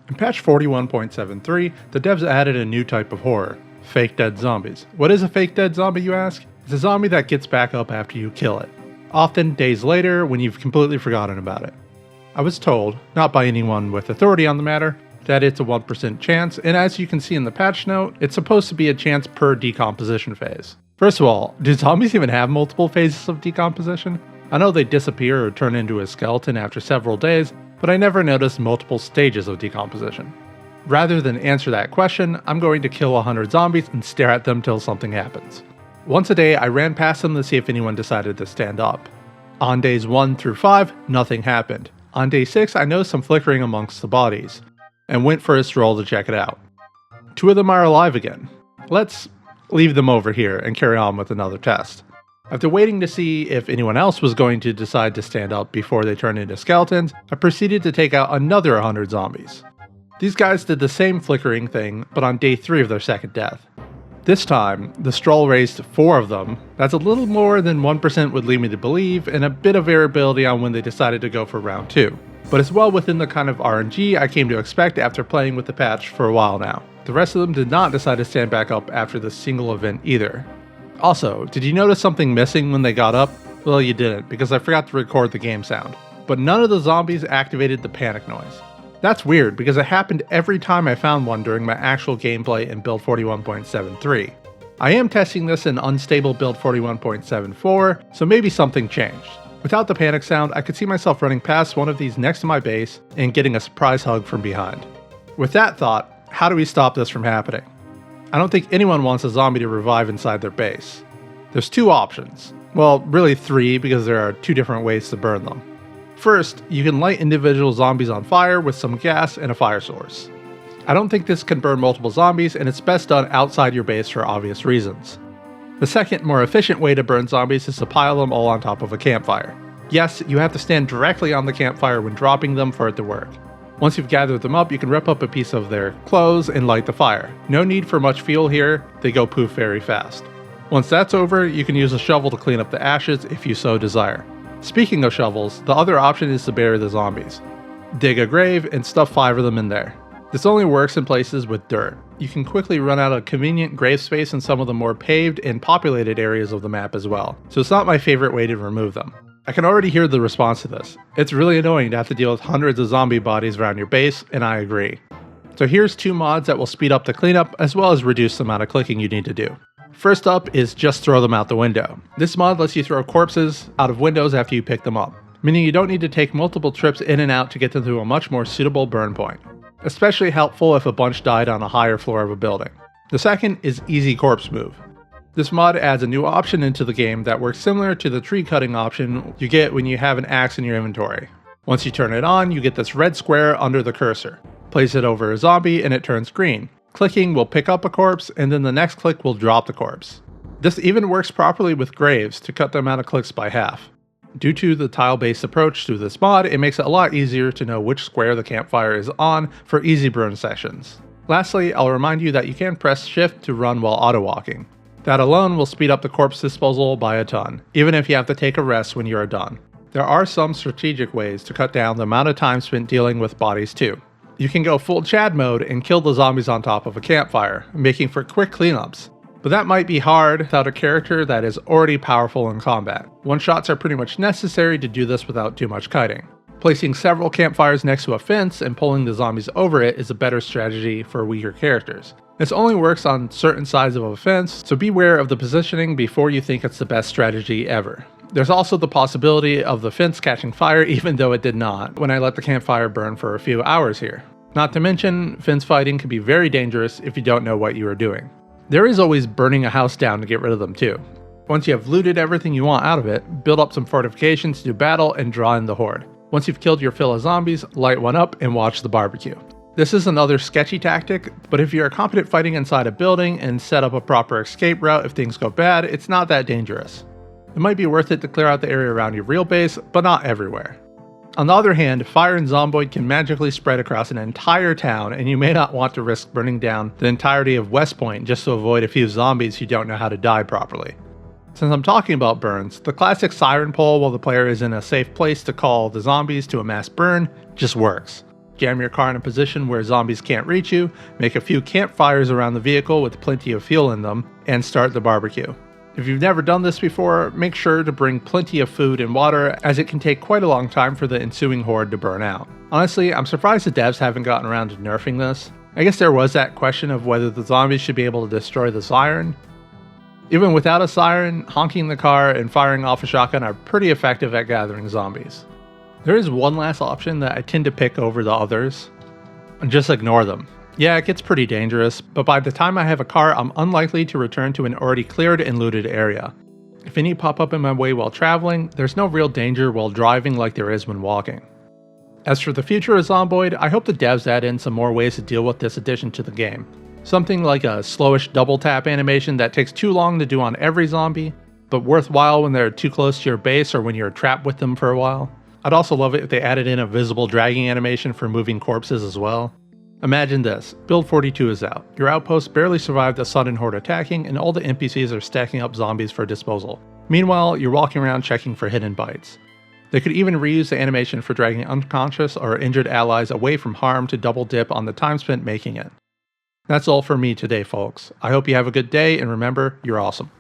In patch 41.73, the devs added a new type of horror, fake dead zombies. What is a fake dead zombie, you ask? It's a zombie that gets back up after you kill it, often days later when you've completely forgotten about it. I was told, not by anyone with authority on the matter, that it's a 1% chance, and as you can see in the patch note, it's supposed to be a chance per decomposition phase. First of all, do zombies even have multiple phases of decomposition? I know they disappear or turn into a skeleton after several days, but I never noticed multiple stages of decomposition. Rather than answer that question, I'm going to kill 100 zombies and stare at them till something happens. Once a day, I ran past them to see if anyone decided to stand up. On days 1 through 5, nothing happened. On day 6, I noticed some flickering amongst the bodies, and went for a stroll to check it out. 2 of them are alive again. Let's leave them over here and carry on with another test. After waiting to see if anyone else was going to decide to stand up before they turned into skeletons, I proceeded to take out another 100 zombies. These guys did the same flickering thing, but on day 3 of their second death. This time, the stroll raised 4 of them. That's a little more than 1% would lead me to believe, and a bit of variability on when they decided to go for round 2. But it's well within the kind of RNG I came to expect after playing with the patch for a while now. The rest of them did not decide to stand back up after this single event either. Also, did you notice something missing when they got up? Well, you didn't, because I forgot to record the game sound. But none of the zombies activated the panic noise. That's weird, because it happened every time I found one during my actual gameplay in build 41.73. I am testing this in unstable build 41.74, so maybe something changed. Without the panic sound, I could see myself running past one of these next to my base and getting a surprise hug from behind. With that thought, how do we stop this from happening? I don't think anyone wants a zombie to revive inside their base. There's 2 options. Well, really 3, because there are 2 different ways to burn them. First, you can light individual zombies on fire with some gas and a fire source. I don't think this can burn multiple zombies, and it's best done outside your base for obvious reasons. The second, more efficient way to burn zombies is to pile them all on top of a campfire. Yes, you have to stand directly on the campfire when dropping them for it to work. Once you've gathered them up, you can rip up a piece of their clothes and light the fire. No need for much fuel here, they go poof very fast. Once that's over, you can use a shovel to clean up the ashes if you so desire. Speaking of shovels, the other option is to bury the zombies. Dig a grave and stuff 5 of them in there. This only works in places with dirt. You can quickly run out of convenient grave space in some of the more paved and populated areas of the map as well, so it's not my favorite way to remove them. I can already hear the response to this. It's really annoying to have to deal with hundreds of zombie bodies around your base, and I agree. So here's 2 mods that will speed up the cleanup as well as reduce the amount of clicking you need to do. First up is just throw them out the window. This mod lets you throw corpses out of windows after you pick them up, meaning you don't need to take multiple trips in and out to get them to a much more suitable burn point. Especially helpful if a bunch died on a higher floor of a building. The second is easy corpse move. This mod adds a new option into the game that works similar to the tree cutting option you get when you have an axe in your inventory. Once you turn it on, you get this red square under the cursor. Place it over a zombie and it turns green. Clicking will pick up a corpse, and then the next click will drop the corpse. This even works properly with graves to cut the amount of clicks by half. Due to the tile-based approach to this mod, it makes it a lot easier to know which square the campfire is on for easy burn sessions. Lastly, I'll remind you that you can press shift to run while auto-walking. That alone will speed up the corpse disposal by a ton, even if you have to take a rest when you are done. There are some strategic ways to cut down the amount of time spent dealing with bodies too. You can go full Chad mode and kill the zombies on top of a campfire, making for quick cleanups. But that might be hard without a character that is already powerful in combat. One-shots are pretty much necessary to do this without too much kiting. Placing several campfires next to a fence and pulling the zombies over it is a better strategy for weaker characters. This only works on certain sides of a fence, so beware of the positioning before you think it's the best strategy ever. There's also the possibility of the fence catching fire even though it did not, when I let the campfire burn for a few hours here. Not to mention, fence fighting can be very dangerous if you don't know what you are doing. There is always burning a house down to get rid of them too. Once you have looted everything you want out of it, build up some fortifications to do battle and draw in the horde. Once you've killed your fill of zombies, light one up and watch the barbecue. This is another sketchy tactic, but if you're competent fighting inside a building and set up a proper escape route if things go bad, it's not that dangerous. It might be worth it to clear out the area around your real base, but not everywhere. On the other hand, fire and zomboid can magically spread across an entire town, and you may not want to risk burning down the entirety of West Point just to avoid a few zombies who don't know how to die properly. Since I'm talking about burns, the classic siren pull while the player is in a safe place to call the zombies to a mass burn just works. jam your car in a position where zombies can't reach you, make a few campfires around the vehicle with plenty of fuel in them, and start the barbecue. If you've never done this before, make sure to bring plenty of food and water, as it can take quite a long time for the ensuing horde to burn out. Honestly, I'm surprised the devs haven't gotten around to nerfing this. I guess there was that question of whether the zombies should be able to destroy the siren. Even without a siren, honking the car and firing off a shotgun are pretty effective at gathering zombies. There is one last option that I tend to pick over the others, and just ignore them. Yeah, it gets pretty dangerous, but by the time I have a car, I'm unlikely to return to an already cleared and looted area. If any pop up in my way while traveling, there's no real danger while driving like there is when walking. As for the future of Zomboid, I hope the devs add in some more ways to deal with this addition to the game. Something like a slowish double tap animation that takes too long to do on every zombie, but worthwhile when they're too close to your base or when you're trapped with them for a while. I'd also love it if they added in a visible dragging animation for moving corpses as well. Imagine this, Build 42 is out, your outpost barely survived a sudden horde attacking, and all the NPCs are stacking up zombies for disposal. Meanwhile, you're walking around checking for hidden bites. They could even reuse the animation for dragging unconscious or injured allies away from harm to double dip on the time spent making it. That's all for me today, folks. I hope you have a good day, and remember, you're awesome.